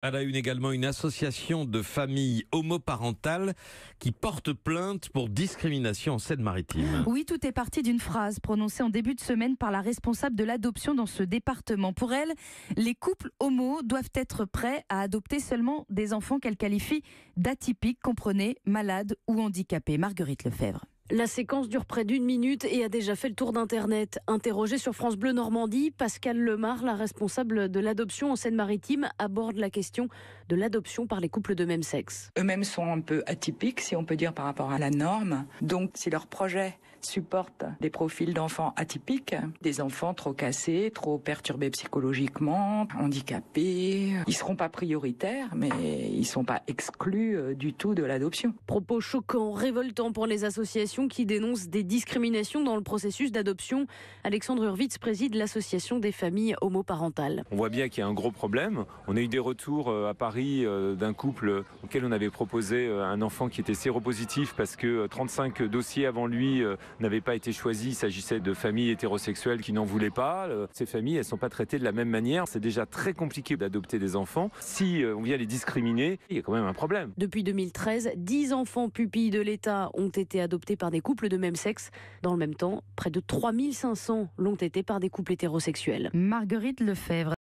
À la une également, une association de familles homoparentales qui porte plainte pour discrimination en Seine-Maritime. Oui, tout est parti d'une phrase prononcée en début de semaine par la responsable de l'adoption dans ce département. Pour elle, les couples homos doivent être prêts à adopter seulement des enfants qu'elle qualifie d'atypiques, comprenez, malades ou handicapés. Marguerite Lefebvre. La séquence dure près d'1 minute et a déjà fait le tour d'Internet. Interrogée sur France Bleu Normandie, Pascale Lemar, la responsable de l'adoption en Seine-Maritime, aborde la question de l'adoption par les couples de même sexe. Eux-mêmes sont un peu atypiques, si on peut dire, par rapport à la norme. Donc, si leur projet supporte des profils d'enfants atypiques, des enfants trop cassés, trop perturbés psychologiquement, handicapés, ils seront pas prioritaires, mais ils sont pas exclus du tout de l'adoption. Propos choquants, révoltants pour les associations qui dénoncent des discriminations dans le processus d'adoption. Alexandre Hurwitz préside l'association des familles homoparentales. On voit bien qu'il y a un gros problème. On a eu des retours à Paris d'un couple auquel on avait proposé un enfant qui était séropositif parce que 35 dossiers avant lui n'avaient pas été choisis. Il s'agissait de familles hétérosexuelles qui n'en voulaient pas. Ces familles, elles ne sont pas traitées de la même manière. C'est déjà très compliqué d'adopter des enfants. Si on vient les discriminer, il y a quand même un problème. Depuis 2013, 10 enfants pupilles de l'État ont été adoptés par des couples de même sexe. Dans le même temps, près de 3500 l'ont été par des couples hétérosexuels. Marguerite Lefebvre.